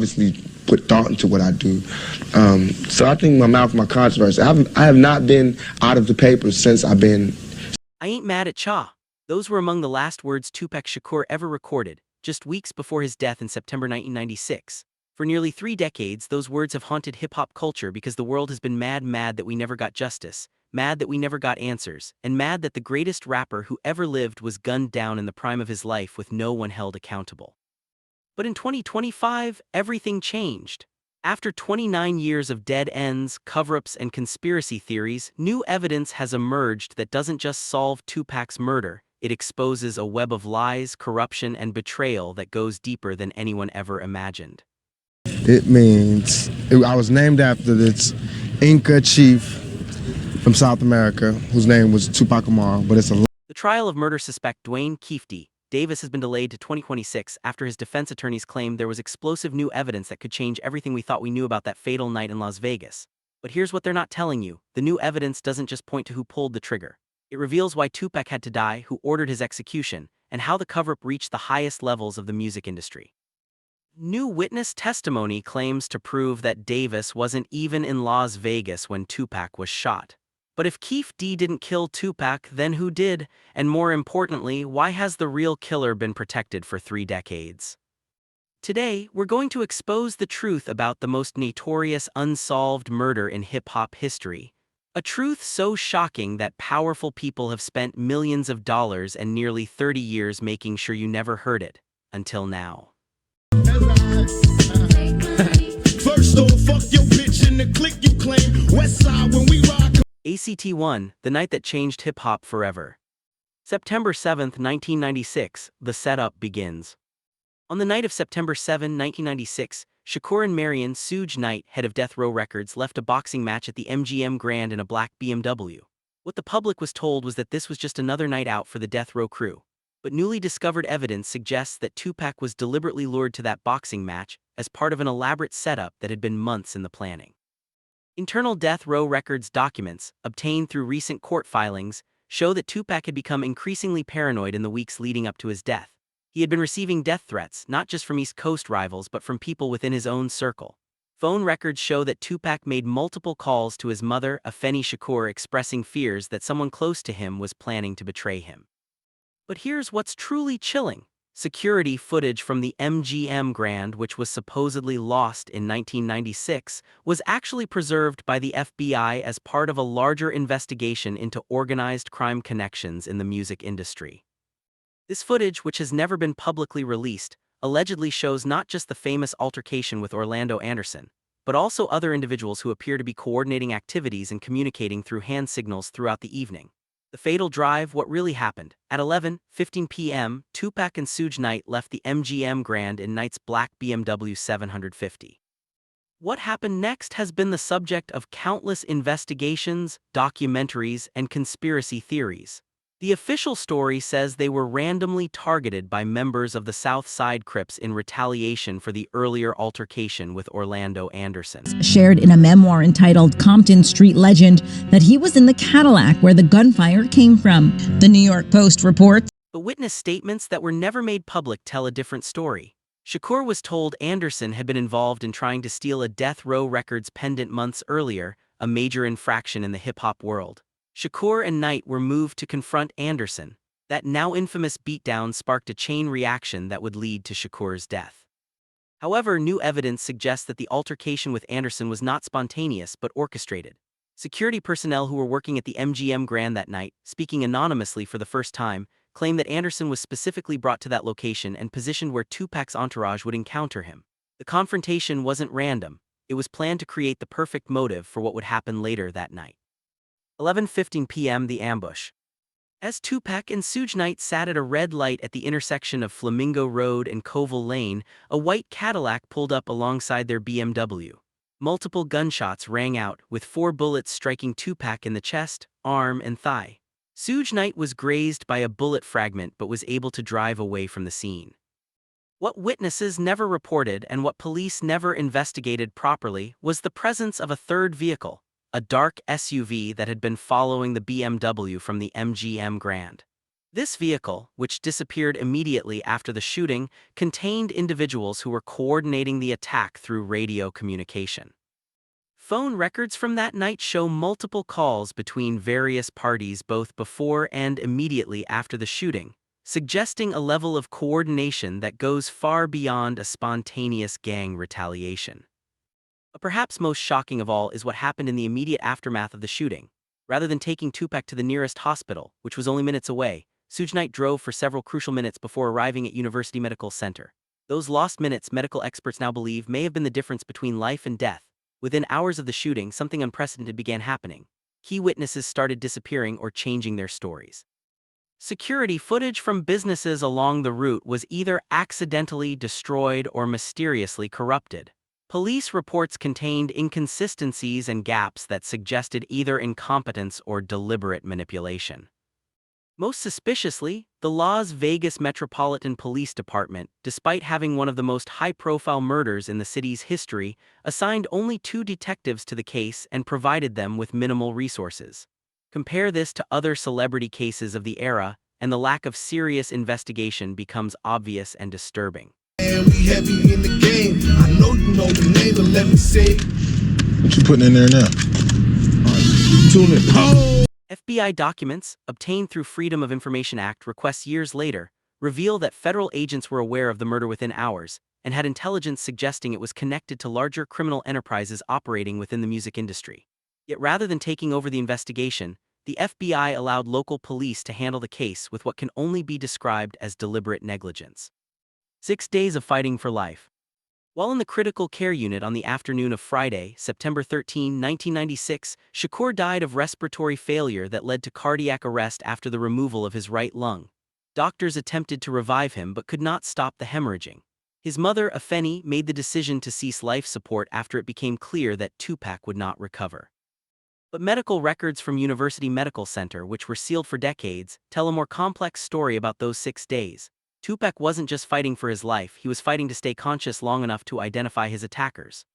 obviously put thought into what I do. So I think my mouth, my controversy. I have not been out of the papers since I've been. I ain't mad at Cha. Those were among the last words Tupac Shakur ever recorded, just weeks before his death in September 1996. For nearly 3 decades, those words have haunted hip-hop culture because the world has been mad that we never got justice, mad that we never got answers, and mad that the greatest rapper who ever lived was gunned down in the prime of his life with no one held accountable. But in 2025, everything changed. After 29 years of dead ends, cover-ups, and conspiracy theories, new evidence has emerged that doesn't just solve Tupac's murder, it exposes a web of lies, corruption, and betrayal that goes deeper than anyone ever imagined. It means I was named after this Inca chief from South America whose name was Tupac Shakur, but it's a. The trial of murder suspect Dwayne Keefty Davis has been delayed to 2026 after his defense attorneys claimed there was explosive new evidence that could change everything we thought we knew about that fatal night in Las Vegas. But here's what they're not telling you. The new evidence doesn't just point to who pulled the trigger. It reveals why Tupac had to die, who ordered his execution, and how the cover-up reached the highest levels of the music industry. New witness testimony claims to prove that Davis wasn't even in Las Vegas when Tupac was shot. But if Keef D didn't kill Tupac, then who did? And more importantly, why has the real killer been protected for 3 decades? Today, we're going to expose the truth about the most notorious unsolved murder in hip-hop history. A truth so shocking that powerful people have spent millions of dollars and nearly 30 years making sure you never heard it, until now. First off, fuck your bitch and the click you claim. West side when we rock. ACT1, the night that changed hip-hop forever. September 7, 1996, the setup begins. On the night of September 7, 1996, Shakur and Marion Suge Knight, head of Death Row Records, left a boxing match at the MGM Grand in a black BMW. What the public was told was that this was just another night out for the Death Row crew. But newly discovered evidence suggests that Tupac was deliberately lured to that boxing match as part of an elaborate setup that had been months in the planning. Internal Death Row Records documents, obtained through recent court filings, show that Tupac had become increasingly paranoid in the weeks leading up to his death. He had been receiving death threats, not just from East Coast rivals but from people within his own circle. Phone records show that Tupac made multiple calls to his mother, Afeni Shakur, expressing fears that someone close to him was planning to betray him. But here's what's truly chilling. Security footage from the MGM Grand, which was supposedly lost in 1996, was actually preserved by the FBI as part of a larger investigation into organized crime connections in the music industry. This footage, which has never been publicly released, allegedly shows not just the famous altercation with Orlando Anderson, but also other individuals who appear to be coordinating activities and communicating through hand signals throughout the evening. The fatal drive, what really happened. At 11:15 p.m., Tupac and Suge Knight left the MGM Grand in Knight's black BMW 750. What happened next has been the subject of countless investigations, documentaries, and conspiracy theories. The official story says they were randomly targeted by members of the South Side Crips in retaliation for the earlier altercation with Orlando Anderson. Shared in a memoir entitled Compton Street Legend that he was in the Cadillac where the gunfire came from. The New York Post reports. The witness statements that were never made public tell a different story. Shakur was told Anderson had been involved in trying to steal a Death Row Records pendant months earlier, a major infraction in the hip-hop world. Shakur and Knight were moved to confront Anderson. That now infamous beatdown sparked a chain reaction that would lead to Shakur's death. However, new evidence suggests that the altercation with Anderson was not spontaneous but orchestrated. Security personnel who were working at the MGM Grand that night, speaking anonymously for the first time, claimed that Anderson was specifically brought to that location and positioned where Tupac's entourage would encounter him. The confrontation wasn't random. It was planned to create the perfect motive for what would happen later that night. 11:15 p.m. The ambush. As Tupac and Suge Knight sat at a red light at the intersection of Flamingo Road and Covell Lane, a white Cadillac pulled up alongside their BMW. Multiple gunshots rang out, with 4 bullets striking Tupac in the chest, arm, and thigh. Suge Knight was grazed by a bullet fragment but was able to drive away from the scene. What witnesses never reported and what police never investigated properly was the presence of a third vehicle, a dark SUV that had been following the BMW from the MGM Grand. This vehicle, which disappeared immediately after the shooting, contained individuals who were coordinating the attack through radio communication. Phone records from that night show multiple calls between various parties both before and immediately after the shooting, suggesting a level of coordination that goes far beyond a spontaneous gang retaliation. But perhaps most shocking of all is what happened in the immediate aftermath of the shooting. Rather than taking Tupac to the nearest hospital, which was only minutes away, Suge Knight drove for several crucial minutes before arriving at University Medical Center. Those lost minutes, medical experts now believe, may have been the difference between life and death. Within hours of the shooting, something unprecedented began happening. Key witnesses started disappearing or changing their stories. Security footage from businesses along the route was either accidentally destroyed or mysteriously corrupted. Police reports contained inconsistencies and gaps that suggested either incompetence or deliberate manipulation. Most suspiciously, the Las Vegas Metropolitan Police Department, despite having one of the most high-profile murders in the city's history, assigned only 2 detectives to the case and provided them with minimal resources. Compare this to other celebrity cases of the era, and the lack of serious investigation becomes obvious and disturbing. And we heavy in the game. I know you know the name, but let me say. What you putting in there now? Tune in. Oh! FBI documents, obtained through Freedom of Information Act requests years later, reveal that federal agents were aware of the murder within hours and had intelligence suggesting it was connected to larger criminal enterprises operating within the music industry. Yet rather than taking over the investigation, the FBI allowed local police to handle the case with what can only be described as deliberate negligence. 6 days of fighting for life. While in the critical care unit on the afternoon of Friday, September 13, 1996, Shakur died of respiratory failure that led to cardiac arrest after the removal of his right lung. Doctors attempted to revive him but could not stop the hemorrhaging. His mother, Afeni, made the decision to cease life support after it became clear that Tupac would not recover. But medical records from University Medical Center, which were sealed for decades, tell a more complex story about those 6 days. Tupac wasn't just fighting for his life, he was fighting to stay conscious long enough to identify his attackers.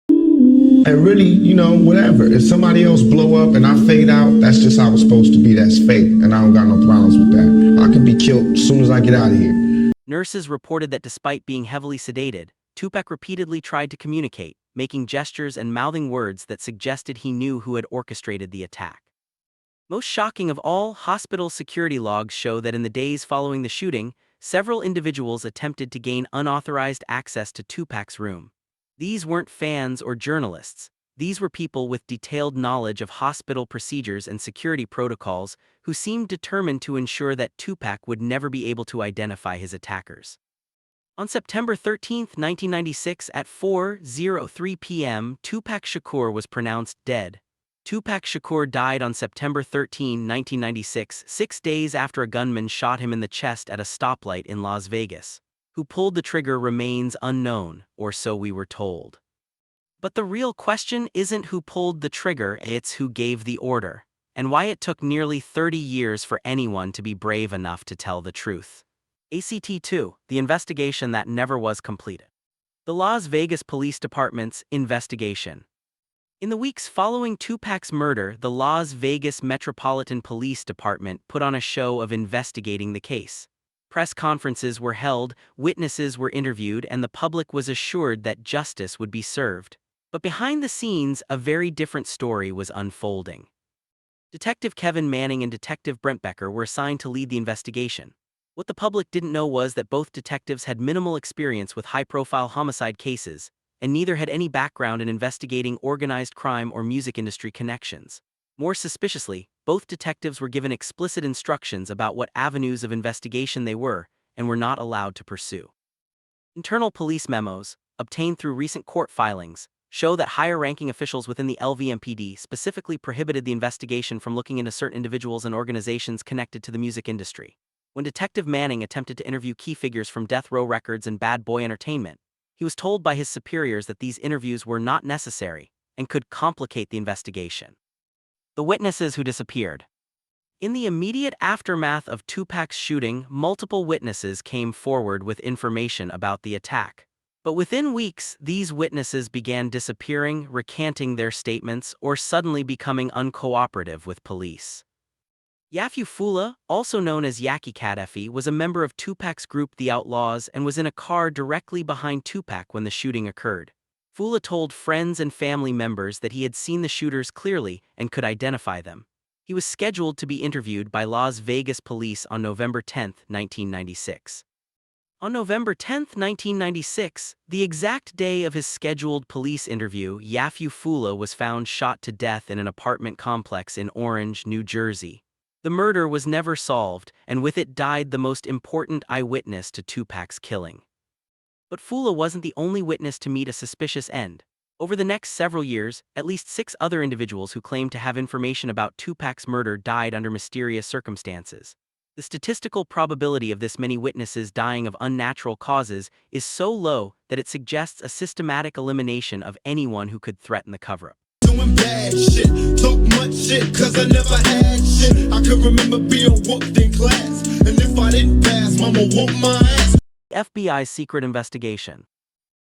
And really, whatever. If somebody else blow up and I fade out, that's just how it's supposed to be. That's fate. And I don't got no problems with that. I can be killed as soon as I get out of here. Nurses reported that despite being heavily sedated, Tupac repeatedly tried to communicate, making gestures and mouthing words that suggested he knew who had orchestrated the attack. Most shocking of all, hospital security logs show that in the days following the shooting, several individuals attempted to gain unauthorized access to Tupac's room. These weren't fans or journalists. These were people with detailed knowledge of hospital procedures and security protocols who seemed determined to ensure that Tupac would never be able to identify his attackers. On September 13, 1996 at 4:03 p.m., Tupac Shakur was pronounced dead. Tupac Shakur died on September 13, 1996, 6 days after a gunman shot him in the chest at a stoplight in Las Vegas. Who pulled the trigger remains unknown, or so we were told. But the real question isn't who pulled the trigger, it's who gave the order, and why it took nearly 30 years for anyone to be brave enough to tell the truth. ACT-2, the investigation that never was completed. The Las Vegas Police Department's investigation. In the weeks following Tupac's murder, the Las Vegas Metropolitan Police Department put on a show of investigating the case. Press conferences were held, witnesses were interviewed, and the public was assured that justice would be served. But behind the scenes, a very different story was unfolding. Detective Kevin Manning and Detective Brent Becker were assigned to lead the investigation. What the public didn't know was that both detectives had minimal experience with high-profile homicide cases, and neither had any background in investigating organized crime or music industry connections. More suspiciously, both detectives were given explicit instructions about what avenues of investigation they were and were not allowed to pursue. Internal police memos, obtained through recent court filings, show that higher-ranking officials within the LVMPD specifically prohibited the investigation from looking into certain individuals and organizations connected to the music industry. When Detective Manning attempted to interview key figures from Death Row Records and Bad Boy Entertainment, he was told by his superiors that these interviews were not necessary and could complicate the investigation. The witnesses who disappeared. In the immediate aftermath of Tupac's shooting, multiple witnesses came forward with information about the attack. But within weeks, these witnesses began disappearing, recanting their statements, or suddenly becoming uncooperative with police. Yafu Fula, also known as Yaki Kadefi, was a member of Tupac's group The Outlaws and was in a car directly behind Tupac when the shooting occurred. Fula told friends and family members that he had seen the shooters clearly and could identify them. He was scheduled to be interviewed by Las Vegas police on November 10, 1996. On November 10, 1996, the exact day of his scheduled police interview, Yafu Fula was found shot to death in an apartment complex in Orange, New Jersey. The murder was never solved, and with it died the most important eyewitness to Tupac's killing. But Fula wasn't the only witness to meet a suspicious end. Over the next several years, at least 6 other individuals who claimed to have information about Tupac's murder died under mysterious circumstances. The statistical probability of this many witnesses dying of unnatural causes is so low that it suggests a systematic elimination of anyone who could threaten the cover-up. Doing bad shit, talk much shit, cause I never had shit. I could remember being whooped in class, and if I didn't pass, mama whooped my ass. FBI's secret investigation.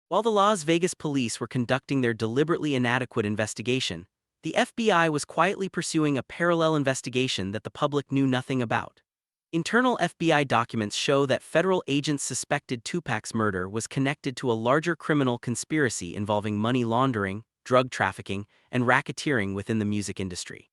While the Las Vegas police were conducting their deliberately inadequate investigation, the FBI was quietly pursuing a parallel investigation that the public knew nothing about. Internal FBI documents show that federal agents suspected Tupac's murder was connected to a larger criminal conspiracy involving money laundering, drug trafficking, and racketeering within the music industry.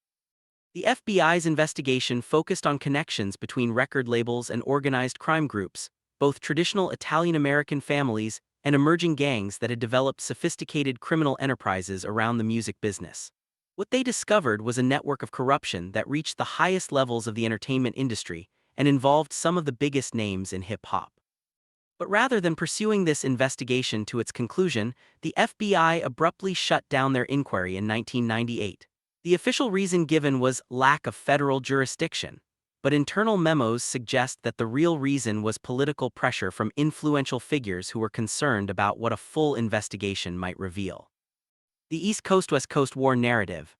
The FBI's investigation focused on connections between record labels and organized crime groups, both traditional Italian-American families and emerging gangs that had developed sophisticated criminal enterprises around the music business. What they discovered was a network of corruption that reached the highest levels of the entertainment industry and involved some of the biggest names in hip-hop. But rather than pursuing this investigation to its conclusion, the FBI abruptly shut down their inquiry in 1998. The official reason given was lack of federal jurisdiction, but internal memos suggest that the real reason was political pressure from influential figures who were concerned about what a full investigation might reveal. The East Coast-West Coast War narrative.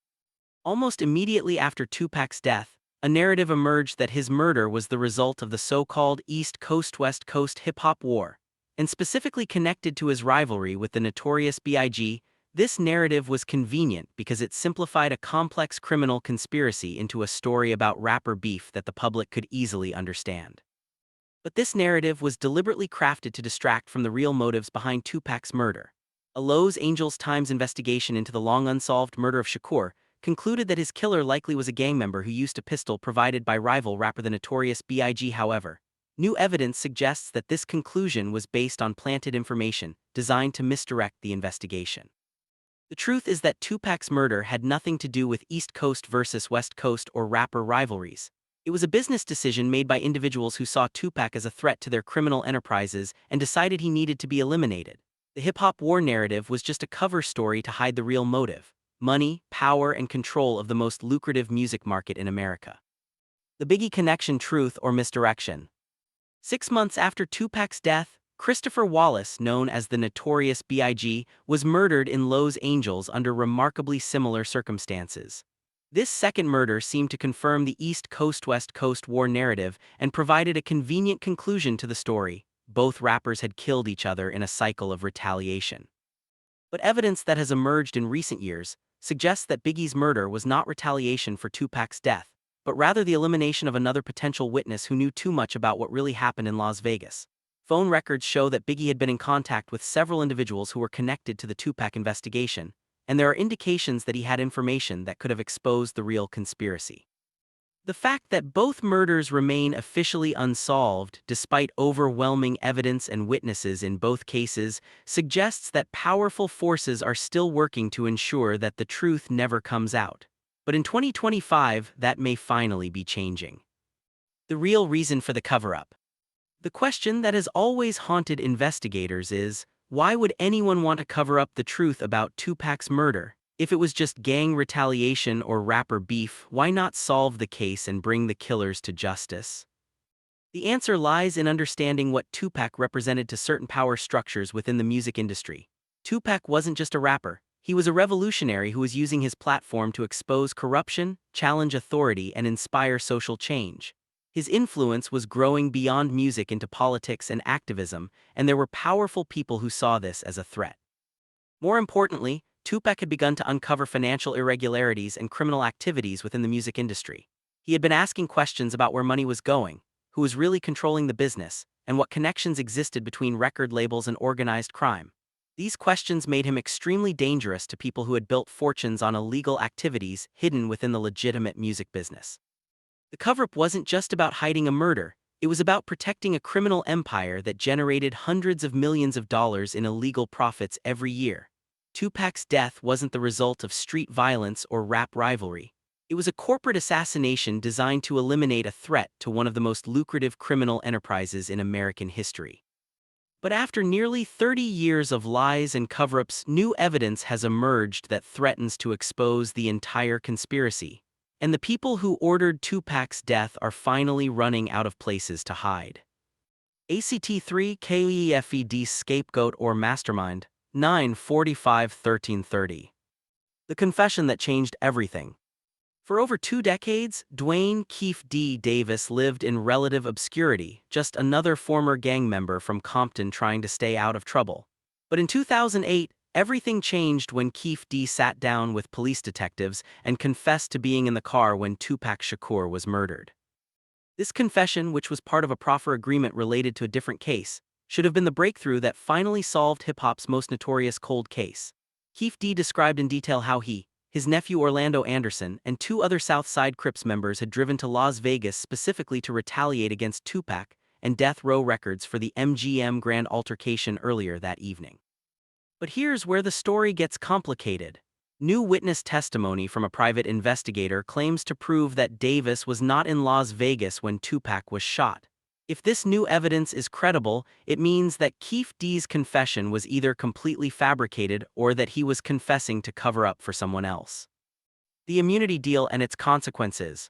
Almost immediately after Tupac's death, a narrative emerged that his murder was the result of the so-called East Coast-West Coast hip-hop war, and specifically connected to his rivalry with the notorious B.I.G. This narrative was convenient because it simplified a complex criminal conspiracy into a story about rapper beef that the public could easily understand. But this narrative was deliberately crafted to distract from the real motives behind Tupac's murder. A Los Angeles Times investigation into the long unsolved murder of Shakur concluded that his killer likely was a gang member who used a pistol provided by rival rapper the notorious B.I.G. However, new evidence suggests that this conclusion was based on planted information designed to misdirect the investigation. The truth is that Tupac's murder had nothing to do with East Coast versus West Coast or rapper rivalries. It was a business decision made by individuals who saw Tupac as a threat to their criminal enterprises and decided he needed to be eliminated. The hip-hop war narrative was just a cover story to hide the real motive: money, power, and control of the most lucrative music market in America. The Biggie connection: truth or misdirection. 6 months after Tupac's death, Christopher Wallace, known as the notorious B.I.G., was murdered in Los Angeles under remarkably similar circumstances. This second murder seemed to confirm the East Coast-West Coast war narrative and provided a convenient conclusion to the story. Both rappers had killed each other in a cycle of retaliation. But evidence that has emerged in recent years suggests that Biggie's murder was not retaliation for Tupac's death, but rather the elimination of another potential witness who knew too much about what really happened in Las Vegas. Phone records show that Biggie had been in contact with several individuals who were connected to the Tupac investigation, and there are indications that he had information that could have exposed the real conspiracy. The fact that both murders remain officially unsolved, despite overwhelming evidence and witnesses in both cases, suggests that powerful forces are still working to ensure that the truth never comes out. But in 2025, that may finally be changing. The real reason for the cover-up. The question that has always haunted investigators is, why would anyone want to cover up the truth about Tupac's murder? If it was just gang retaliation or rapper beef, why not solve the case and bring the killers to justice? The answer lies in understanding what Tupac represented to certain power structures within the music industry. Tupac wasn't just a rapper, he was a revolutionary who was using his platform to expose corruption, challenge authority, and inspire social change. His influence was growing beyond music into politics and activism, and there were powerful people who saw this as a threat. More importantly, Tupac had begun to uncover financial irregularities and criminal activities within the music industry. He had been asking questions about where money was going, who was really controlling the business, and what connections existed between record labels and organized crime. These questions made him extremely dangerous to people who had built fortunes on illegal activities hidden within the legitimate music business. The cover-up wasn't just about hiding a murder, it was about protecting a criminal empire that generated hundreds of millions of dollars in illegal profits every year. Tupac's death wasn't the result of street violence or rap rivalry. It was a corporate assassination designed to eliminate a threat to one of the most lucrative criminal enterprises in American history. But after nearly 30 years of lies and cover-ups, new evidence has emerged that threatens to expose the entire conspiracy. And the people who ordered Tupac's death are finally running out of places to hide. ACT3 KEFED Scapegoat or Mastermind, 9/45/1330. The confession that changed everything. For over 2 decades, Dwayne Keefe D. Davis lived in relative obscurity, just another former gang member from Compton trying to stay out of trouble. But in 2008, everything changed when Keefe D. sat down with police detectives and confessed to being in the car when Tupac Shakur was murdered. This confession, which was part of a proffer agreement related to a different case, should have been the breakthrough that finally solved hip-hop's most notorious cold case. Keefe D. described in detail how he, his nephew Orlando Anderson, and 2 other South Side Crips members had driven to Las Vegas specifically to retaliate against Tupac and Death Row Records for the MGM Grand altercation earlier that evening. But here's where the story gets complicated. New witness testimony from a private investigator claims to prove that Davis was not in Las Vegas when Tupac was shot. If this new evidence is credible, it means that Keefe D's confession was either completely fabricated or that he was confessing to cover up for someone else. The immunity deal and its consequences.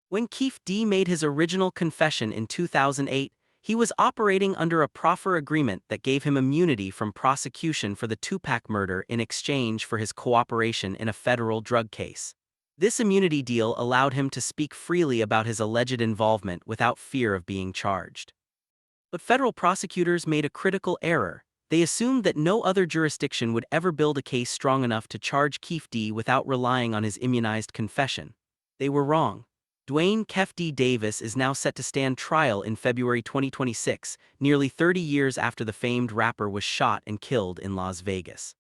When Keefe D made his original confession in 2008, he was operating under a proffer agreement that gave him immunity from prosecution for the Tupac murder in exchange for his cooperation in a federal drug case. This immunity deal allowed him to speak freely about his alleged involvement without fear of being charged. But federal prosecutors made a critical error. They assumed that no other jurisdiction would ever build a case strong enough to charge Keefe D without relying on his immunized confession. They were wrong. Dwayne Keefe D. Davis is now set to stand trial in February 2026, nearly 30 years after the famed rapper was shot and killed in Las Vegas.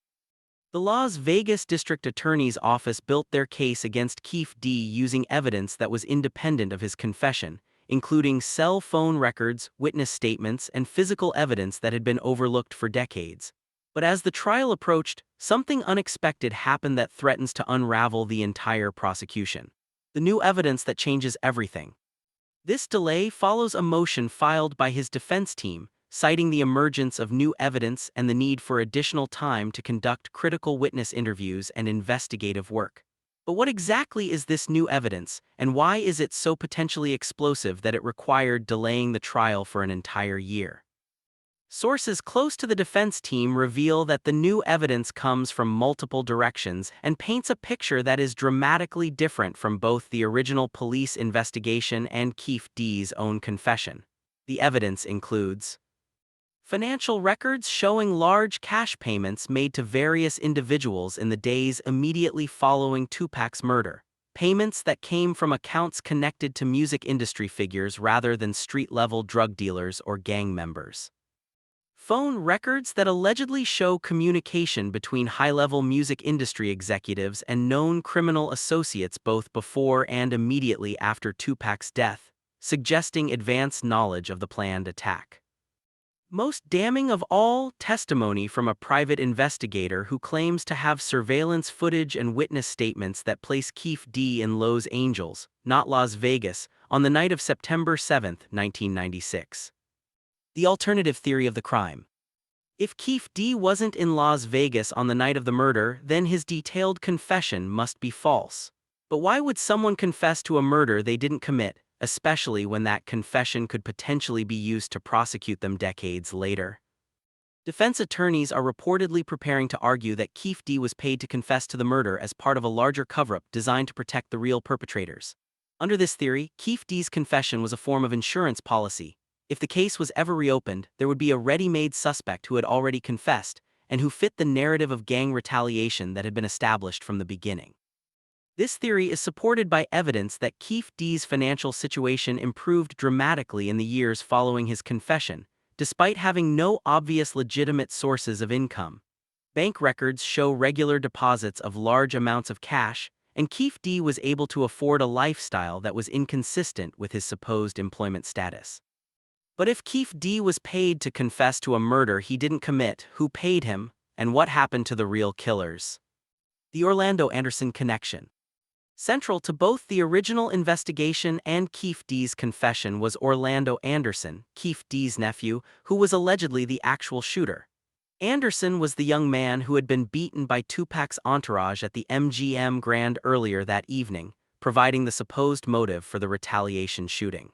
The Las Vegas District Attorney's Office built their case against Keefe D using evidence that was independent of his confession, including cell phone records, witness statements, and physical evidence that had been overlooked for decades. But as the trial approached, something unexpected happened that threatens to unravel the entire prosecution. The new evidence that changes everything. This delay follows a motion filed by his defense team, citing the emergence of new evidence and the need for additional time to conduct critical witness interviews and investigative work. But what exactly is this new evidence, and why is it so potentially explosive that it required delaying the trial for an entire year? Sources close to the defense team reveal that the new evidence comes from multiple directions and paints a picture that is dramatically different from both the original police investigation and Keefe D's own confession. The evidence includes financial records showing large cash payments made to various individuals in the days immediately following Tupac's murder, payments that came from accounts connected to music industry figures rather than street-level drug dealers or gang members. Phone records that allegedly show communication between high-level music industry executives and known criminal associates both before and immediately after Tupac's death, suggesting advanced knowledge of the planned attack. Most damning of all, testimony from a private investigator who claims to have surveillance footage and witness statements that place Keefe D in Los Angeles, not Las Vegas, on the night of September 7, 1996. The alternative theory of the crime. If Keefe D wasn't in Las Vegas on the night of the murder, then his detailed confession must be false. But why would someone confess to a murder they didn't commit, especially when that confession could potentially be used to prosecute them decades later? Defense attorneys are reportedly preparing to argue that Keefe D was paid to confess to the murder as part of a larger cover-up designed to protect the real perpetrators. Under this theory, Keefe D's confession was a form of insurance policy. If the case was ever reopened, there would be a ready-made suspect who had already confessed and who fit the narrative of gang retaliation that had been established from the beginning. This theory is supported by evidence that Keefe D's financial situation improved dramatically in the years following his confession, despite having no obvious legitimate sources of income. Bank records show regular deposits of large amounts of cash, and Keefe D was able to afford a lifestyle that was inconsistent with his supposed employment status. But if Keefe D was paid to confess to a murder he didn't commit, who paid him, and what happened to the real killers? The Orlando Anderson connection. Central to both the original investigation and Keefe D's confession was Orlando Anderson, Keefe D's nephew, who was allegedly the actual shooter. Anderson was the young man who had been beaten by Tupac's entourage at the MGM Grand earlier that evening, providing the supposed motive for the retaliation shooting.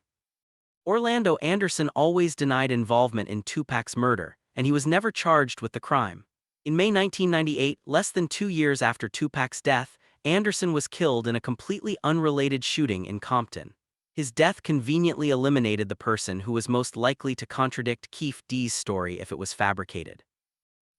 Orlando Anderson always denied involvement in Tupac's murder, and he was never charged with the crime. In May 1998, less than 2 years after Tupac's death, Anderson was killed in a completely unrelated shooting in Compton. His death conveniently eliminated the person who was most likely to contradict Keefe D's story if it was fabricated.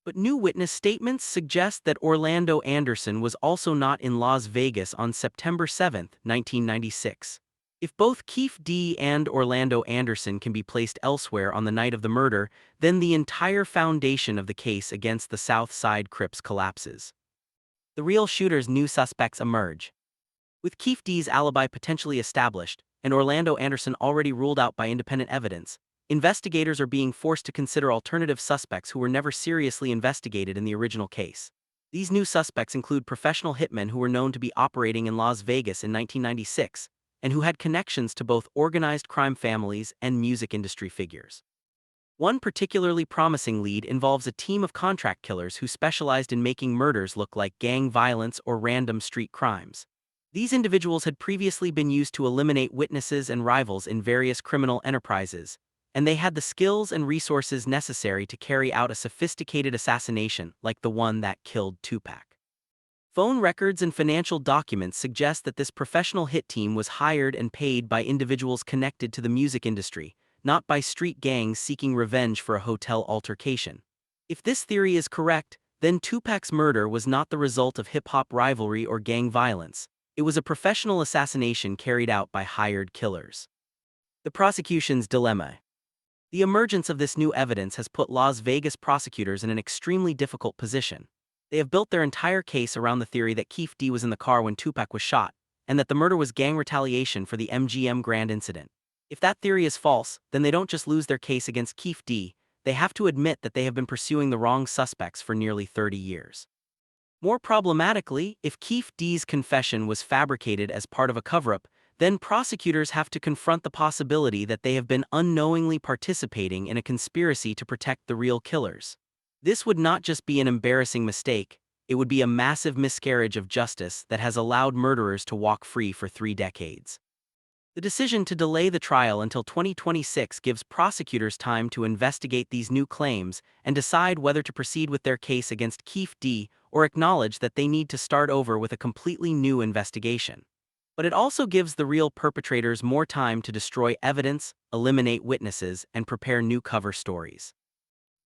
But new witness statements suggest that Orlando Anderson was also not in Las Vegas on September 7, 1996. If both Keefe D and Orlando Anderson can be placed elsewhere on the night of the murder, then the entire foundation of the case against the South Side Crips collapses. The real shooter's new suspects emerge. With Keefe D's alibi potentially established, and Orlando Anderson already ruled out by independent evidence, investigators are being forced to consider alternative suspects who were never seriously investigated in the original case. These new suspects include professional hitmen who were known to be operating in Las Vegas in 1996, and who had connections to both organized crime families and music industry figures. One particularly promising lead involves a team of contract killers who specialized in making murders look like gang violence or random street crimes. These individuals had previously been used to eliminate witnesses and rivals in various criminal enterprises, and they had the skills and resources necessary to carry out a sophisticated assassination like the one that killed Tupac. Phone records and financial documents suggest that this professional hit team was hired and paid by individuals connected to the music industry, not by street gangs seeking revenge for a hotel altercation. If this theory is correct, then Tupac's murder was not the result of hip-hop rivalry or gang violence. It was a professional assassination carried out by hired killers. The prosecution's dilemma. The emergence of this new evidence has put Las Vegas prosecutors in an extremely difficult position. They have built their entire case around the theory that Keefe D was in the car when Tupac was shot, and that the murder was gang retaliation for the MGM Grand incident. If that theory is false, then they don't just lose their case against Keefe D, they have to admit that they have been pursuing the wrong suspects for nearly 30 years. More problematically, if Keefe D's confession was fabricated as part of a cover-up, then prosecutors have to confront the possibility that they have been unknowingly participating in a conspiracy to protect the real killers. This would not just be an embarrassing mistake, it would be a massive miscarriage of justice that has allowed murderers to walk free for 3 decades. The decision to delay the trial until 2026 gives prosecutors time to investigate these new claims and decide whether to proceed with their case against Keefe D or acknowledge that they need to start over with a completely new investigation. But it also gives the real perpetrators more time to destroy evidence, eliminate witnesses, and prepare new cover stories.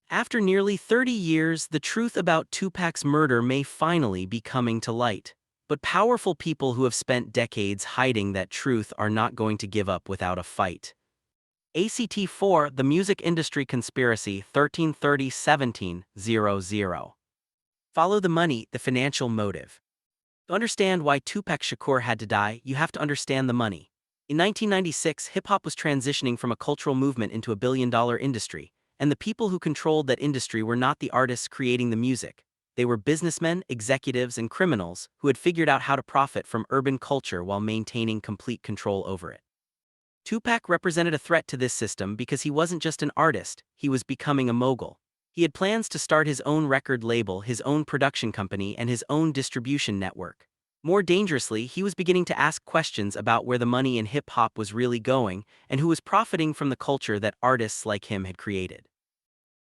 After nearly 30 years, the truth about Tupac's murder may finally be coming to light. But powerful people who have spent decades hiding that truth are not going to give up without a fight. ACT4, The Music Industry Conspiracy, 1330-17-00. Follow the money, the financial motive. To understand why Tupac Shakur had to die, you have to understand the money. In 1996, hip-hop was transitioning from a cultural movement into a billion-dollar industry, and the people who controlled that industry were not the artists creating the music. They were businessmen, executives, and criminals who had figured out how to profit from urban culture while maintaining complete control over it. Tupac represented a threat to this system because he wasn't just an artist, he was becoming a mogul. He had plans to start his own record label, his own production company, and his own distribution network. More dangerously, he was beginning to ask questions about where the money in hip-hop was really going and who was profiting from the culture that artists like him had created.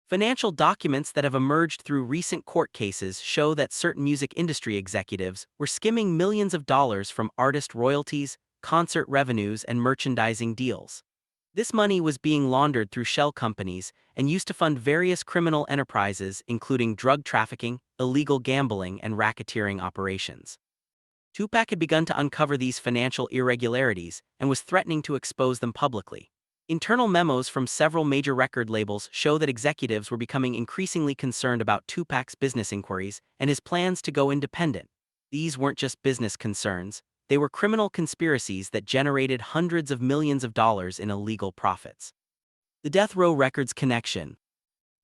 Financial documents that have emerged through recent court cases show that certain music industry executives were skimming millions of dollars from artist royalties, concert revenues, and merchandising deals. This money was being laundered through shell companies and used to fund various criminal enterprises, including drug trafficking, illegal gambling, and racketeering operations. Tupac had begun to uncover these financial irregularities and was threatening to expose them publicly. Internal memos from several major record labels show that executives were becoming increasingly concerned about Tupac's business inquiries and his plans to go independent. These weren't just business concerns, they were criminal conspiracies that generated hundreds of millions of dollars in illegal profits. The Death Row Records connection.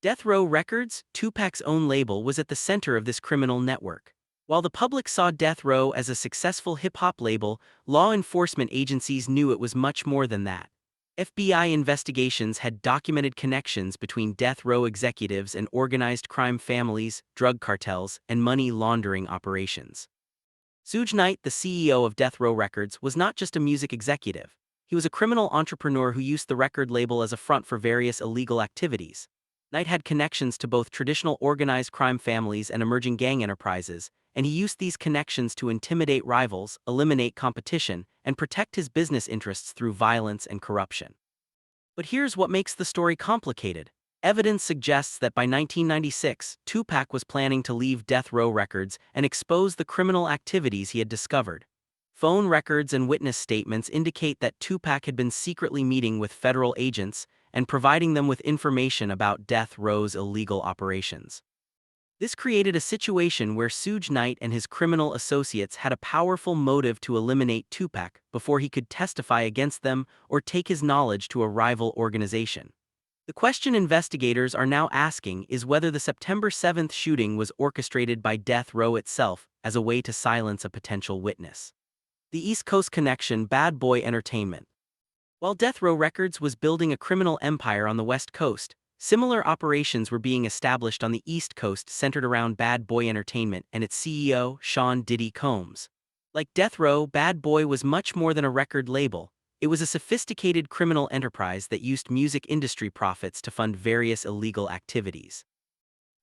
Death Row Records, Tupac's own label, was at the center of this criminal network. While the public saw Death Row as a successful hip-hop label, law enforcement agencies knew it was much more than that. FBI investigations had documented connections between Death Row executives and organized crime families, drug cartels, and money laundering operations. Suge Knight, the CEO of Death Row Records, was not just a music executive. He was a criminal entrepreneur who used the record label as a front for various illegal activities. Knight had connections to both traditional organized crime families and emerging gang enterprises, and he used these connections to intimidate rivals, eliminate competition, and protect his business interests through violence and corruption. But here's what makes the story complicated. Evidence suggests that by 1996, Tupac was planning to leave Death Row Records and expose the criminal activities he had discovered. Phone records and witness statements indicate that Tupac had been secretly meeting with federal agents and providing them with information about Death Row's illegal operations. This created a situation where Suge Knight and his criminal associates had a powerful motive to eliminate Tupac before he could testify against them or take his knowledge to a rival organization. The question investigators are now asking is whether the September 7th shooting was orchestrated by Death Row itself as a way to silence a potential witness. The East Coast connection. Bad Boy Entertainment. While Death Row Records was building a criminal empire on the West Coast, similar operations were being established on the East Coast centered around Bad Boy Entertainment and its CEO, Sean "Diddy" Combs. Like Death Row, Bad Boy was much more than a record label. It was a sophisticated criminal enterprise that used music industry profits to fund various illegal activities.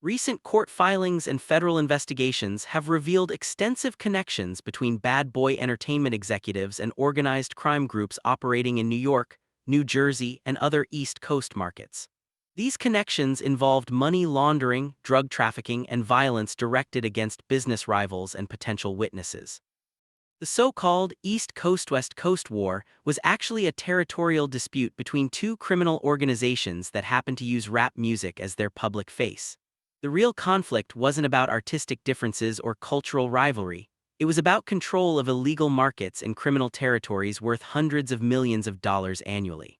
Recent court filings and federal investigations have revealed extensive connections between Bad Boy Entertainment executives and organized crime groups operating in New York, New Jersey, and other East Coast markets. These connections involved money laundering, drug trafficking, and violence directed against business rivals and potential witnesses. The so-called East Coast-West Coast War was actually a territorial dispute between two criminal organizations that happened to use rap music as their public face. The real conflict wasn't about artistic differences or cultural rivalry. It was about control of illegal markets in criminal territories worth hundreds of millions of dollars annually.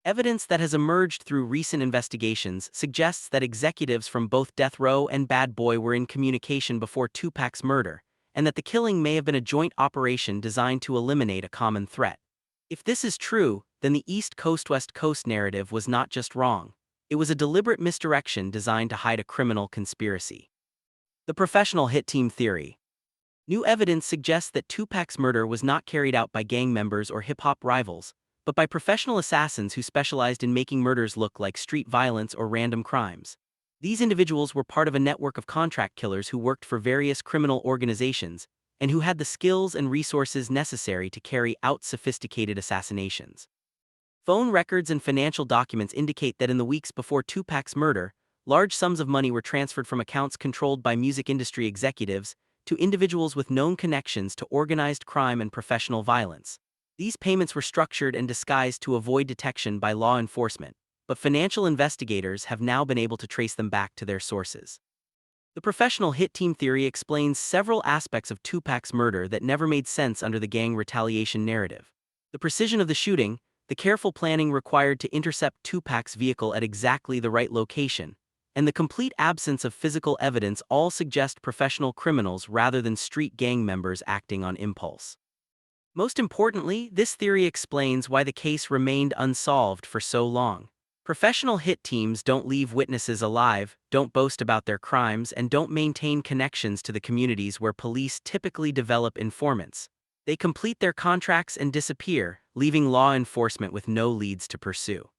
Evidence that has emerged through recent investigations suggests that executives from both Death Row and Bad Boy were in communication before Tupac's murder, and that the killing may have been a joint operation designed to eliminate a common threat. If this is true, then the East Coast-West Coast narrative was not just wrong. It was a deliberate misdirection designed to hide a criminal conspiracy. The professional hit team theory. New evidence suggests that Tupac's murder was not carried out by gang members or hip-hop rivals, but by professional assassins who specialized in making murders look like street violence or random crimes. These individuals were part of a network of contract killers who worked for various criminal organizations and who had the skills and resources necessary to carry out sophisticated assassinations. Phone records and financial documents indicate that in the weeks before Tupac's murder, large sums of money were transferred from accounts controlled by music industry executives to individuals with known connections to organized crime and professional violence. These payments were structured and disguised to avoid detection by law enforcement, but financial investigators have now been able to trace them back to their sources. The professional hit team theory explains several aspects of Tupac's murder that never made sense under the gang retaliation narrative. The precision of the shooting, the careful planning required to intercept Tupac's vehicle at exactly the right location, and the complete absence of physical evidence all suggest professional criminals rather than street gang members acting on impulse. Most importantly, this theory explains why the case remained unsolved for so long. Professional hit teams don't leave witnesses alive, don't boast about their crimes, and don't maintain connections to the communities where police typically develop informants. They complete their contracts and disappear, leaving law enforcement with no leads to pursue.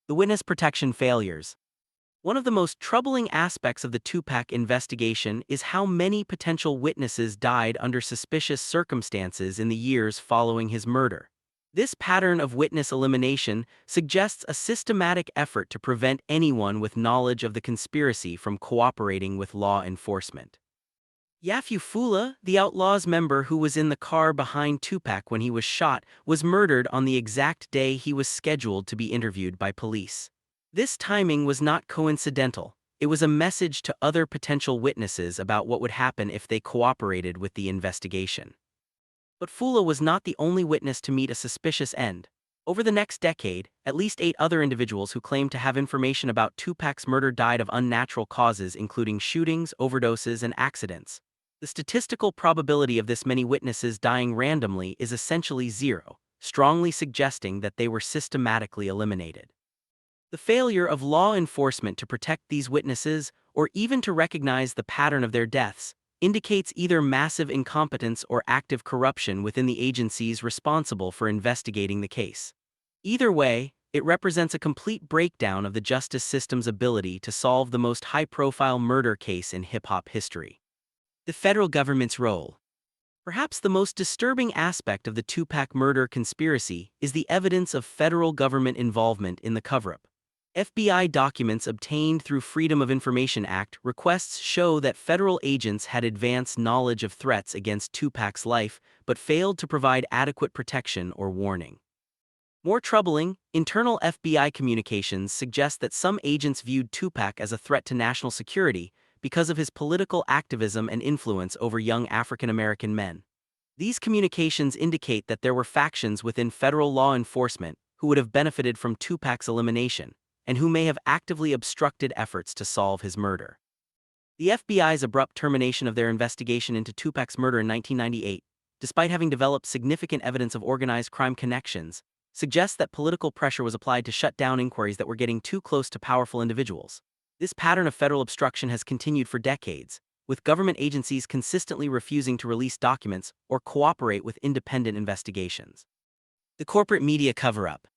The witness protection failures. One of the most troubling aspects of the Tupac investigation is how many potential witnesses died under suspicious circumstances in the years following his murder. This pattern of witness elimination suggests a systematic effort to prevent anyone with knowledge of the conspiracy from cooperating with law enforcement. Yafu Fula, the Outlaws member who was in the car behind Tupac when he was shot, was murdered on the exact day he was scheduled to be interviewed by police. This timing was not coincidental. It was a message to other potential witnesses about what would happen if they cooperated with the investigation. But Fula was not the only witness to meet a suspicious end. Over the next decade, at least 8 other individuals who claimed to have information about Tupac's murder died of unnatural causes, including shootings, overdoses, and accidents. The statistical probability of this many witnesses dying randomly is essentially zero, strongly suggesting that they were systematically eliminated. The failure of law enforcement to protect these witnesses, or even to recognize the pattern of their deaths, indicates either massive incompetence or active corruption within the agencies responsible for investigating the case. Either way, it represents a complete breakdown of the justice system's ability to solve the most high-profile murder case in hip-hop history. The federal government's role. Perhaps the most disturbing aspect of the Tupac murder conspiracy is the evidence of federal government involvement in the cover-up. FBI documents obtained through Freedom of Information Act requests show that federal agents had advanced knowledge of threats against Tupac's life but failed to provide adequate protection or warning. More troubling, internal FBI communications suggest that some agents viewed Tupac as a threat to national security because of his political activism and influence over young African American men. These communications indicate that there were factions within federal law enforcement who would have benefited from Tupac's elimination, and who may have actively obstructed efforts to solve his murder. The FBI's abrupt termination of their investigation into Tupac's murder in 1998, despite having developed significant evidence of organized crime connections, suggests that political pressure was applied to shut down inquiries that were getting too close to powerful individuals. This pattern of federal obstruction has continued for decades, with government agencies consistently refusing to release documents or cooperate with independent investigations. The corporate media cover-up.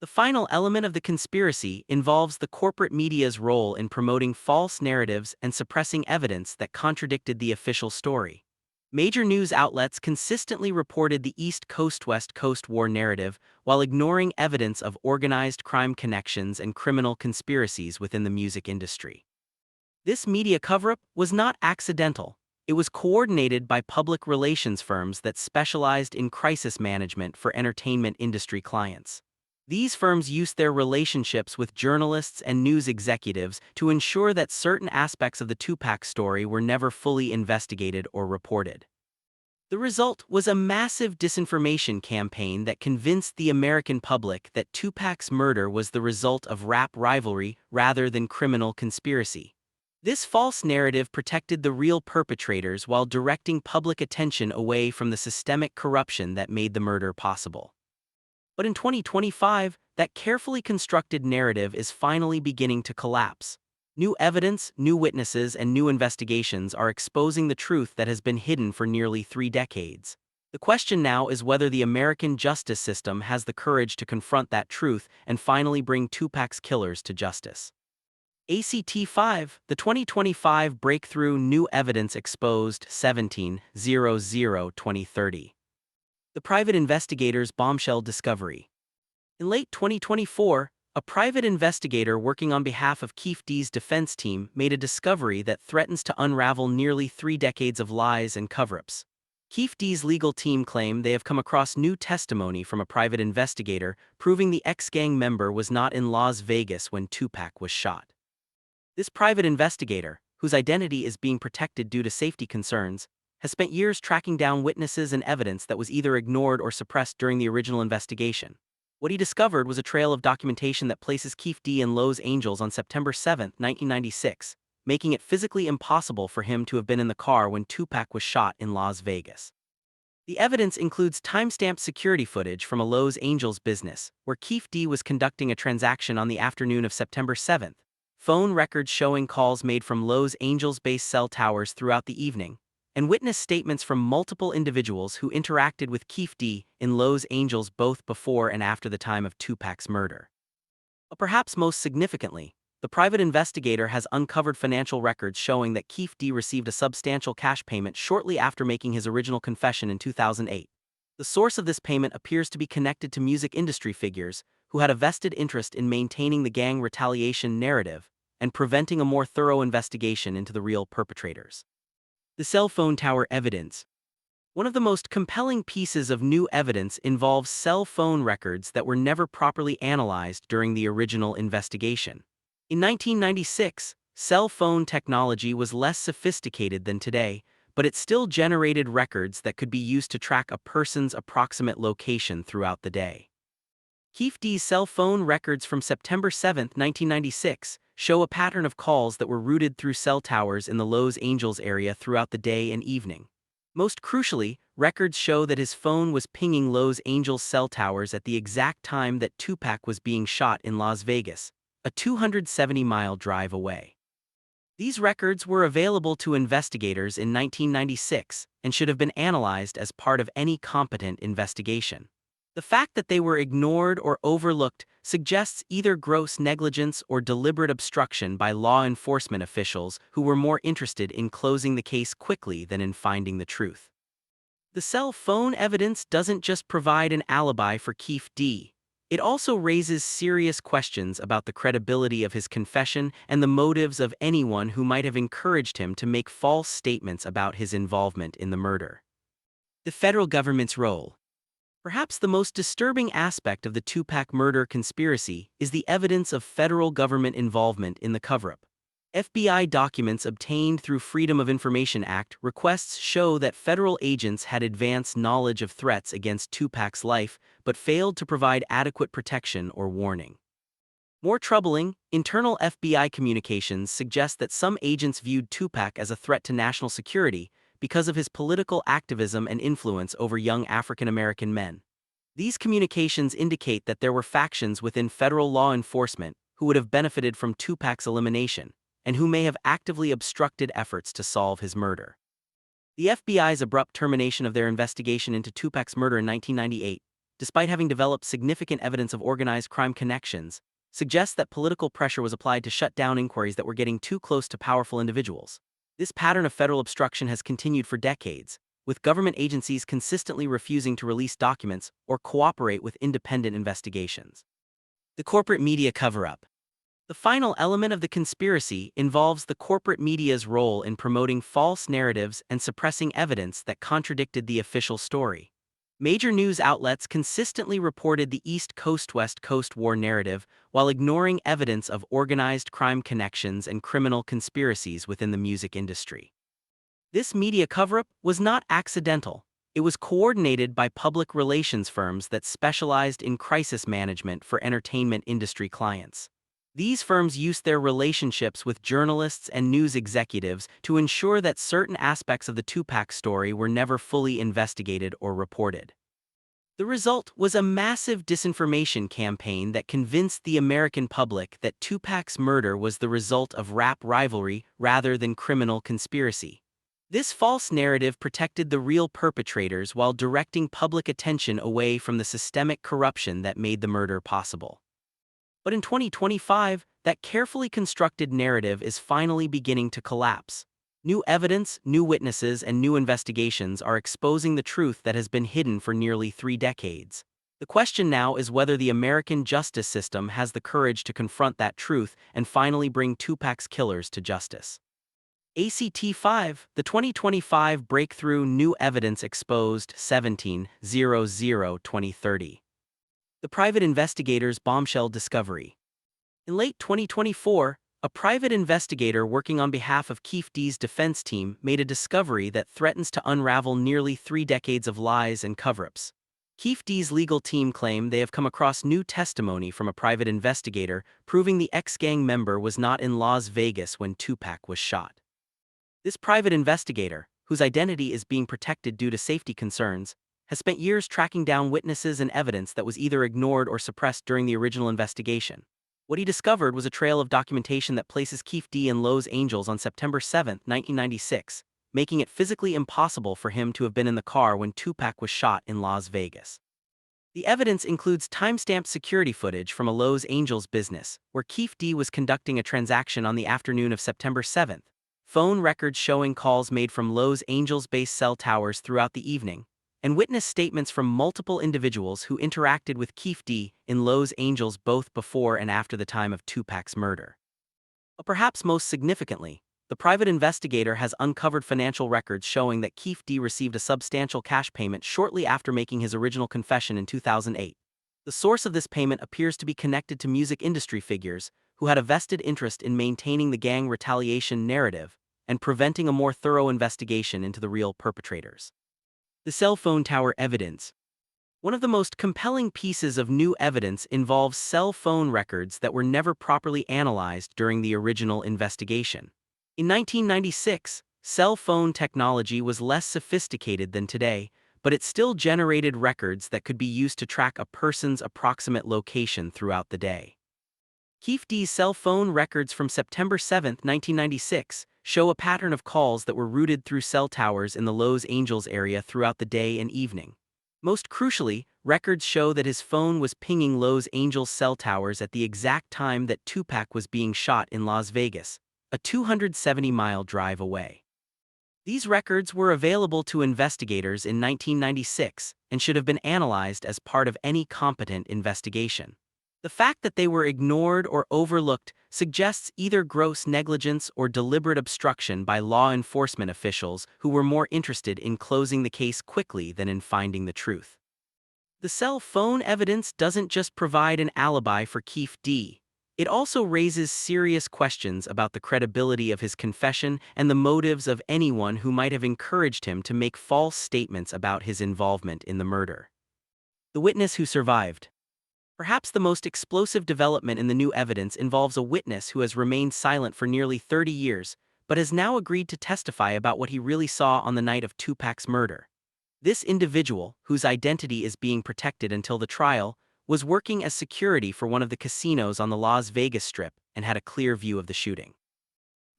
The final element of the conspiracy involves the corporate media's role in promoting false narratives and suppressing evidence that contradicted the official story. Major news outlets consistently reported the East Coast-West Coast war narrative while ignoring evidence of organized crime connections and criminal conspiracies within the music industry. This media cover-up was not accidental. It was coordinated by public relations firms that specialized in crisis management for entertainment industry clients. These firms used their relationships with journalists and news executives to ensure that certain aspects of the Tupac story were never fully investigated or reported. The result was a massive disinformation campaign that convinced the American public that Tupac's murder was the result of rap rivalry rather than criminal conspiracy. This false narrative protected the real perpetrators while directing public attention away from the systemic corruption that made the murder possible. But in 2025, that carefully constructed narrative is finally beginning to collapse. New evidence, new witnesses, and new investigations are exposing the truth that has been hidden for nearly 3 decades. The question now is whether the American justice system has the courage to confront that truth and finally bring Tupac's killers to justice. ACT-5, the 2025 Breakthrough New Evidence Exposed 17/00/2030. The private investigator's bombshell discovery. In late 2024, a private investigator working on behalf of Keefe D's defense team made a discovery that threatens to unravel nearly 3 decades of lies and cover-ups. Keefe D's legal team claim they have come across new testimony from a private investigator proving the ex-gang member was not in Las Vegas when Tupac was shot. This private investigator, whose identity is being protected due to safety concerns, has spent years tracking down witnesses and evidence that was either ignored or suppressed during the original investigation. What he discovered was a trail of documentation that places Keefe D in Los Angeles on September 7, 1996, making it physically impossible for him to have been in the car when Tupac was shot in Las Vegas. The evidence includes timestamped security footage from a Los Angeles business, where Keefe D was conducting a transaction on the afternoon of September 7, phone records showing calls made from Los Angeles-based cell towers throughout the evening, and witness statements from multiple individuals who interacted with Keefe D in Los Angeles both before and after the time of Tupac's murder. But perhaps most significantly, the private investigator has uncovered financial records showing that Keefe D received a substantial cash payment shortly after making his original confession in 2008. The source of this payment appears to be connected to music industry figures who had a vested interest in maintaining the gang retaliation narrative and preventing a more thorough investigation into the real perpetrators. The cell phone tower evidence. One of the most compelling pieces of new evidence involves cell phone records that were never properly analyzed during the original investigation. In 1996, cell phone technology was less sophisticated than today, but it still generated records that could be used to track a person's approximate location throughout the day. Keefe D's cell phone records from September 7, 1996, show a pattern of calls that were routed through cell towers in the Los Angeles area throughout the day and evening. Most crucially, records show that his phone was pinging Los Angeles cell towers at the exact time that Tupac was being shot in Las Vegas, a 270-mile drive away. These records were available to investigators in 1996 and should have been analyzed as part of any competent investigation. The fact that they were ignored or overlooked suggests either gross negligence or deliberate obstruction by law enforcement officials who were more interested in closing the case quickly than in finding the truth. The cell phone evidence doesn't just provide an alibi for Keefe D. It also raises serious questions about the credibility of his confession and the motives of anyone who might have encouraged him to make false statements about his involvement in the murder. The federal government's role. Perhaps the most disturbing aspect of the Tupac murder conspiracy is the evidence of federal government involvement in the cover-up. FBI documents obtained through Freedom of Information Act requests show that federal agents had advanced knowledge of threats against Tupac's life but failed to provide adequate protection or warning. More troubling, internal FBI communications suggest that some agents viewed Tupac as a threat to national security because of his political activism and influence over young African-American men. These communications indicate that there were factions within federal law enforcement who would have benefited from Tupac's elimination, and who may have actively obstructed efforts to solve his murder. The FBI's abrupt termination of their investigation into Tupac's murder in 1998, despite having developed significant evidence of organized crime connections, suggests that political pressure was applied to shut down inquiries that were getting too close to powerful individuals. This pattern of federal obstruction has continued for decades, with government agencies consistently refusing to release documents or cooperate with independent investigations. The corporate media cover-up. The final element of the conspiracy involves the corporate media's role in promoting false narratives and suppressing evidence that contradicted the official story. Major news outlets consistently reported the East Coast-West Coast war narrative while ignoring evidence of organized crime connections and criminal conspiracies within the music industry. This media cover-up was not accidental. It was coordinated by public relations firms that specialized in crisis management for entertainment industry clients. These firms used their relationships with journalists and news executives to ensure that certain aspects of the Tupac story were never fully investigated or reported. The result was a massive disinformation campaign that convinced the American public that Tupac's murder was the result of rap rivalry rather than criminal conspiracy. This false narrative protected the real perpetrators while directing public attention away from the systemic corruption that made the murder possible. But in 2025, that carefully constructed narrative is finally beginning to collapse. New evidence, new witnesses, and new investigations are exposing the truth that has been hidden for nearly 3 decades. The question now is whether the American justice system has the courage to confront that truth and finally bring Tupac's killers to justice. ACT5, the 2025 Breakthrough New Evidence Exposed 17/00/2030. The private investigator's bombshell discovery. In late 2024, a private investigator working on behalf of Keefe D's defense team made a discovery that threatens to unravel nearly 3 decades of lies and cover-ups. Keefe D's legal team claim they have come across new testimony from a private investigator proving the ex-gang member was not in Las Vegas when Tupac was shot. This private investigator, whose identity is being protected due to safety concerns, has spent years tracking down witnesses and evidence that was either ignored or suppressed during the original investigation. What he discovered was a trail of documentation that places Keefe D in Los Angeles on September 7, 1996, making it physically impossible for him to have been in the car when Tupac was shot in Las Vegas. The evidence includes timestamped security footage from a Los Angeles business, where Keefe D was conducting a transaction on the afternoon of September 7, phone records showing calls made from Los Angeles-based cell towers throughout the evening, and witness statements from multiple individuals who interacted with Keefe D in Los Angeles both before and after the time of Tupac's murder. But perhaps most significantly, the private investigator has uncovered financial records showing that Keefe D received a substantial cash payment shortly after making his original confession in 2008. The source of this payment appears to be connected to music industry figures who had a vested interest in maintaining the gang retaliation narrative and preventing a more thorough investigation into the real perpetrators. The cell phone tower evidence. One of the most compelling pieces of new evidence involves cell phone records that were never properly analyzed during the original investigation. In 1996, cell phone technology was less sophisticated than today, but it still generated records that could be used to track a person's approximate location throughout the day. Keefe D's cell phone records from September 7, 1996, show a pattern of calls that were routed through cell towers in the Los Angeles area throughout the day and evening. Most crucially, records show that his phone was pinging Los Angeles cell towers at the exact time that Tupac was being shot in Las Vegas, a 270-mile drive away. These records were available to investigators in 1996 and should have been analyzed as part of any competent investigation. The fact that they were ignored or overlooked suggests either gross negligence or deliberate obstruction by law enforcement officials who were more interested in closing the case quickly than in finding the truth. The cell phone evidence doesn't just provide an alibi for Keefe D. It also raises serious questions about the credibility of his confession and the motives of anyone who might have encouraged him to make false statements about his involvement in the murder. The witness who survived. Perhaps the most explosive development in the new evidence involves a witness who has remained silent for nearly 30 years, but has now agreed to testify about what he really saw on the night of Tupac's murder. This individual, whose identity is being protected until the trial, was working as security for one of the casinos on the Las Vegas Strip and had a clear view of the shooting.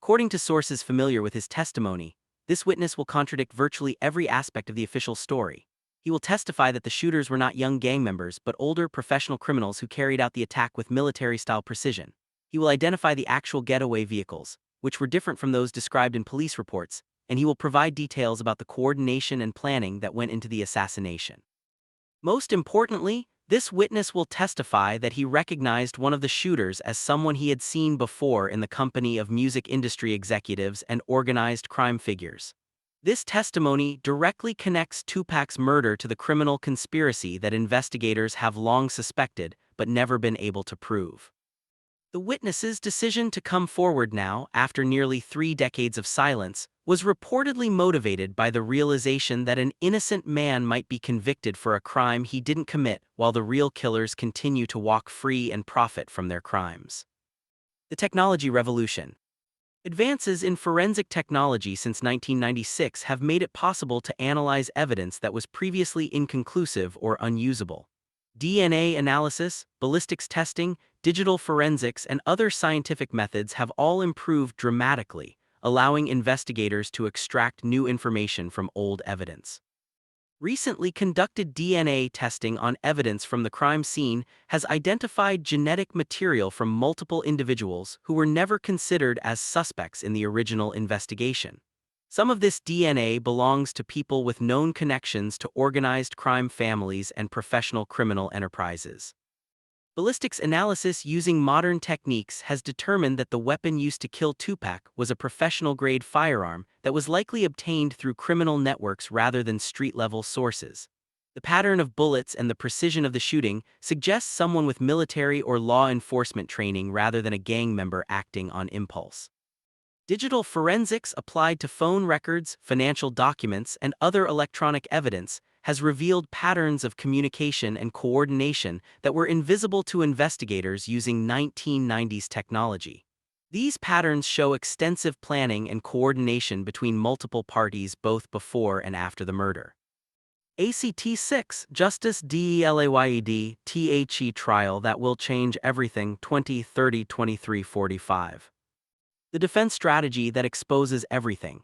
According to sources familiar with his testimony, this witness will contradict virtually every aspect of the official story. He will testify that the shooters were not young gang members but older professional criminals who carried out the attack with military-style precision. He will identify the actual getaway vehicles, which were different from those described in police reports, and he will provide details about the coordination and planning that went into the assassination. Most importantly, this witness will testify that he recognized one of the shooters as someone he had seen before in the company of music industry executives and organized crime figures. This testimony directly connects Tupac's murder to the criminal conspiracy that investigators have long suspected but never been able to prove. The witness's decision to come forward now, after nearly 3 decades of silence, was reportedly motivated by the realization that an innocent man might be convicted for a crime he didn't commit while the real killers continue to walk free and profit from their crimes. The technology revolution. Advances in forensic technology since 1996 have made it possible to analyze evidence that was previously inconclusive or unusable. DNA analysis, ballistics testing, digital forensics, and other scientific methods have all improved dramatically, allowing investigators to extract new information from old evidence. Recently conducted DNA testing on evidence from the crime scene has identified genetic material from multiple individuals who were never considered as suspects in the original investigation. Some of this DNA belongs to people with known connections to organized crime families and professional criminal enterprises. Ballistics analysis using modern techniques has determined that the weapon used to kill Tupac was a professional-grade firearm that was likely obtained through criminal networks rather than street-level sources. The pattern of bullets and the precision of the shooting suggests someone with military or law enforcement training rather than a gang member acting on impulse. Digital forensics applied to phone records, financial documents, and other electronic evidence has revealed patterns of communication and coordination that were invisible to investigators using 1990s technology. These patterns show extensive planning and coordination between multiple parties both before and after the murder. ACT 6 Justice DELAYED THE Trial That Will Change Everything 2030-2345. The defense strategy that exposes everything.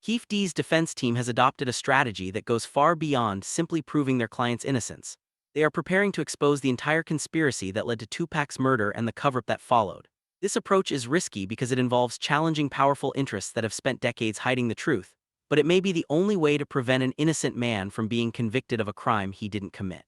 Keefe D's defense team has adopted a strategy that goes far beyond simply proving their client's innocence. They are preparing to expose the entire conspiracy that led to Tupac's murder and the cover-up that followed. This approach is risky because it involves challenging powerful interests that have spent decades hiding the truth, but it may be the only way to prevent an innocent man from being convicted of a crime he didn't commit.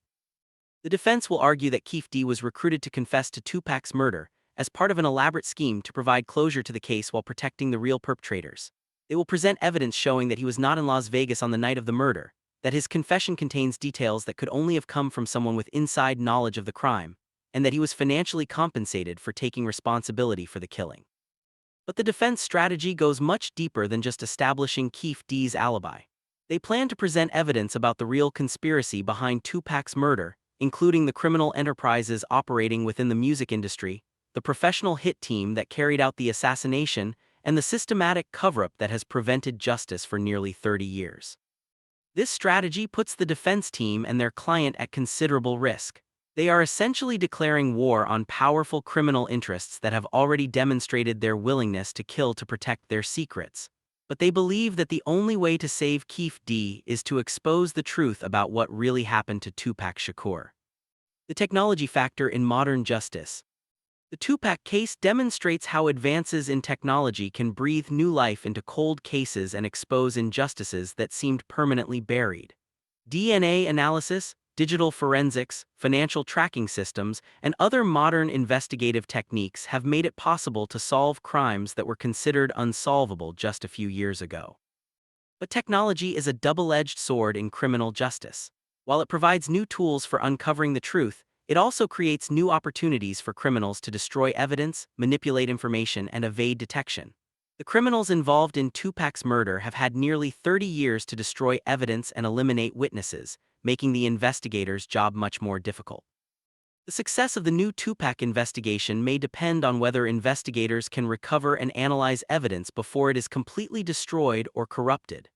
The defense will argue that Keefe D was recruited to confess to Tupac's murder, as part of an elaborate scheme to provide closure to the case while protecting the real perpetrators. They will present evidence showing that he was not in Las Vegas on the night of the murder, that his confession contains details that could only have come from someone with inside knowledge of the crime, and that he was financially compensated for taking responsibility for the killing. But the defense strategy goes much deeper than just establishing Keefe D's alibi. They plan to present evidence about the real conspiracy behind Tupac's murder, including the criminal enterprises operating within the music industry, the professional hit team that carried out the assassination, and the systematic cover-up that has prevented justice for nearly 30 years. This strategy puts the defense team and their client at considerable risk. They are essentially declaring war on powerful criminal interests that have already demonstrated their willingness to kill to protect their secrets. But they believe that the only way to save Keefe D is to expose the truth about what really happened to Tupac Shakur. The technology factor in modern justice. The Tupac case demonstrates how advances in technology can breathe new life into cold cases and expose injustices that seemed permanently buried. DNA analysis, digital forensics, financial tracking systems, and other modern investigative techniques have made it possible to solve crimes that were considered unsolvable just a few years ago. But technology is a double-edged sword in criminal justice. While it provides new tools for uncovering the truth, it also creates new opportunities for criminals to destroy evidence, manipulate information, and evade detection. The criminals involved in Tupac's murder have had nearly 30 years to destroy evidence and eliminate witnesses, making the investigators' job much more difficult. The success of the new Tupac investigation may depend on whether investigators can recover and analyze evidence before it is completely destroyed or corrupted.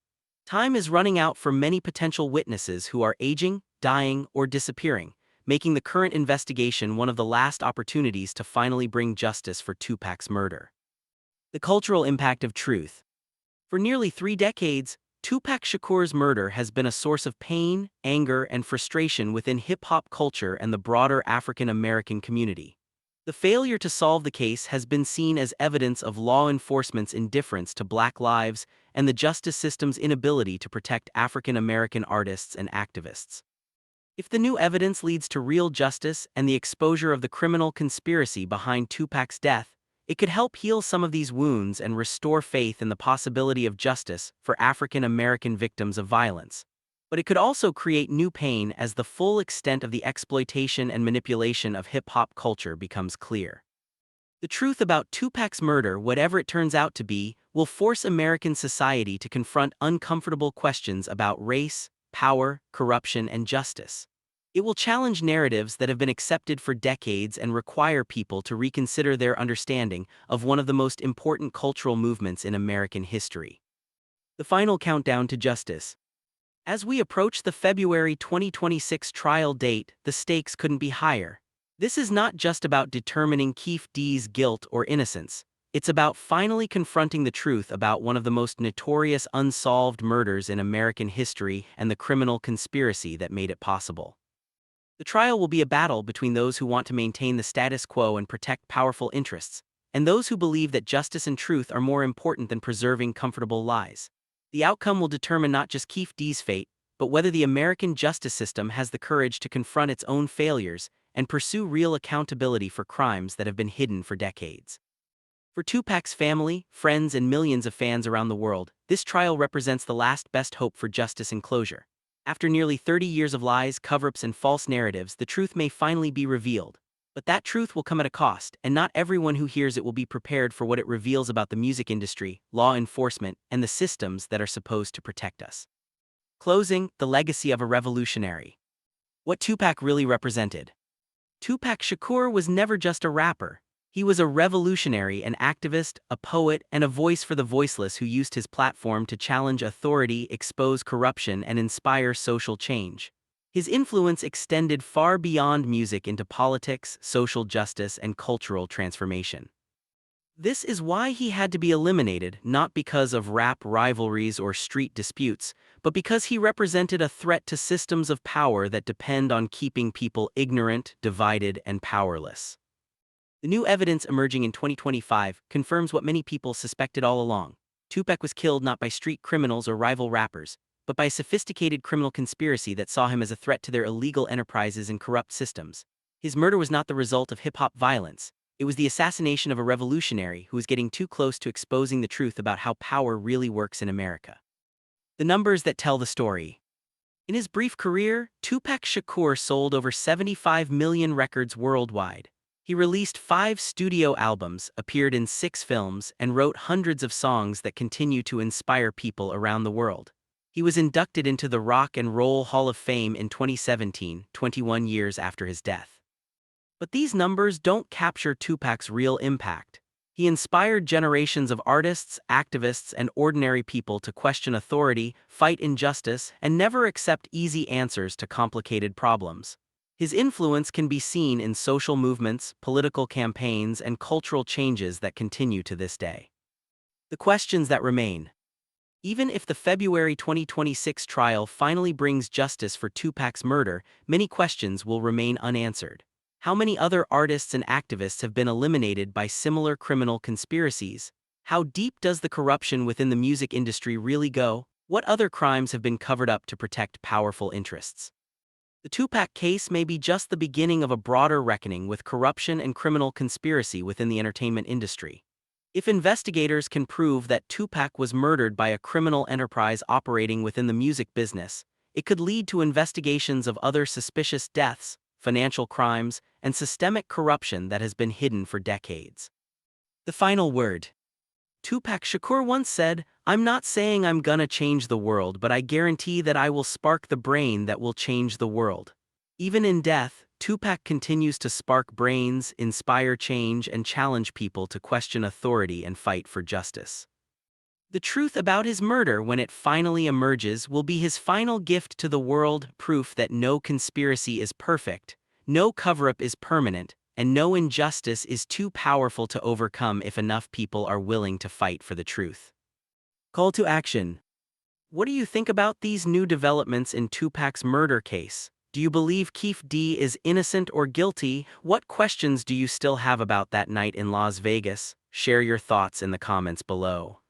Time is running out for many potential witnesses who are aging, dying, or disappearing, making the current investigation one of the last opportunities to finally bring justice for Tupac's murder. The cultural impact of truth. For nearly 3 decades, Tupac Shakur's murder has been a source of pain, anger, and frustration within hip-hop culture and the broader African-American community. The failure to solve the case has been seen as evidence of law enforcement's indifference to Black lives and the justice system's inability to protect African-American artists and activists. If the new evidence leads to real justice and the exposure of the criminal conspiracy behind Tupac's death, it could help heal some of these wounds and restore faith in the possibility of justice for African American victims of violence. But it could also create new pain as the full extent of the exploitation and manipulation of hip-hop culture becomes clear. The truth about Tupac's murder, whatever it turns out to be, will force American society to confront uncomfortable questions about race, power, corruption, and justice. It will challenge narratives that have been accepted for decades and require people to reconsider their understanding of one of the most important cultural movements in American history. The final countdown to justice. As we approach the February 2026 trial date, the stakes couldn't be higher. This is not just about determining Keefe D's guilt or innocence. It's about finally confronting the truth about one of the most notorious unsolved murders in American history and the criminal conspiracy that made it possible. The trial will be a battle between those who want to maintain the status quo and protect powerful interests, and those who believe that justice and truth are more important than preserving comfortable lies. The outcome will determine not just Keefe D's fate, but whether the American justice system has the courage to confront its own failures and pursue real accountability for crimes that have been hidden for decades. For Tupac's family, friends, and millions of fans around the world, this trial represents the last best hope for justice and closure. After nearly 30 years of lies, cover-ups, and false narratives, the truth may finally be revealed. But that truth will come at a cost, and not everyone who hears it will be prepared for what it reveals about the music industry, law enforcement, and the systems that are supposed to protect us. Closing, the legacy of a revolutionary. What Tupac really represented. Tupac Shakur was never just a rapper. He was a revolutionary, an activist, a poet, and a voice for the voiceless who used his platform to challenge authority, expose corruption, and inspire social change. His influence extended far beyond music into politics, social justice, and cultural transformation. This is why he had to be eliminated, not because of rap rivalries or street disputes, but because he represented a threat to systems of power that depend on keeping people ignorant, divided, and powerless. The new evidence emerging in 2025 confirms what many people suspected all along. Tupac was killed not by street criminals or rival rappers, but by a sophisticated criminal conspiracy that saw him as a threat to their illegal enterprises and corrupt systems. His murder was not the result of hip-hop violence. It was the assassination of a revolutionary who was getting too close to exposing the truth about how power really works in America. The numbers that tell the story. In his brief career, Tupac Shakur sold over 75 million records worldwide. He released 5 studio albums, appeared in 6 films, and wrote hundreds of songs that continue to inspire people around the world. He was inducted into the Rock and Roll Hall of Fame in 2017, 21 years after his death. But these numbers don't capture Tupac's real impact. He inspired generations of artists, activists, and ordinary people to question authority, fight injustice, and never accept easy answers to complicated problems. His influence can be seen in social movements, political campaigns, and cultural changes that continue to this day. The questions that remain. Even if the February 2026 trial finally brings justice for Tupac's murder, many questions will remain unanswered. How many other artists and activists have been eliminated by similar criminal conspiracies? How deep does the corruption within the music industry really go? What other crimes have been covered up to protect powerful interests? The Tupac case may be just the beginning of a broader reckoning with corruption and criminal conspiracy within the entertainment industry. If investigators can prove that Tupac was murdered by a criminal enterprise operating within the music business, it could lead to investigations of other suspicious deaths, financial crimes, and systemic corruption that has been hidden for decades. The final word. Tupac Shakur once said, "I'm not saying I'm gonna change the world, but I guarantee that I will spark the brain that will change the world." Even in death, Tupac continues to spark brains, inspire change, and challenge people to question authority and fight for justice. The truth about his murder, when it finally emerges, will be his final gift to the world, proof that no conspiracy is perfect, no cover-up is permanent, and no injustice is too powerful to overcome if enough people are willing to fight for the truth. Call to action. What do you think about these new developments in Tupac's murder case? Do you believe Keef D is innocent or guilty? What questions do you still have about that night in Las Vegas? Share your thoughts in the comments below.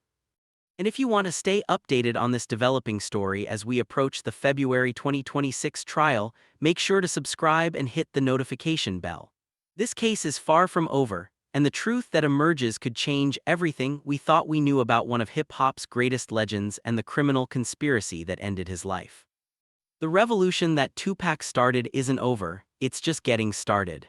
And if you want to stay updated on this developing story as we approach the February 2026 trial, make sure to subscribe and hit the notification bell. This case is far from over, and the truth that emerges could change everything we thought we knew about one of hip-hop's greatest legends and the criminal conspiracy that ended his life. The revolution that Tupac started isn't over, it's just getting started.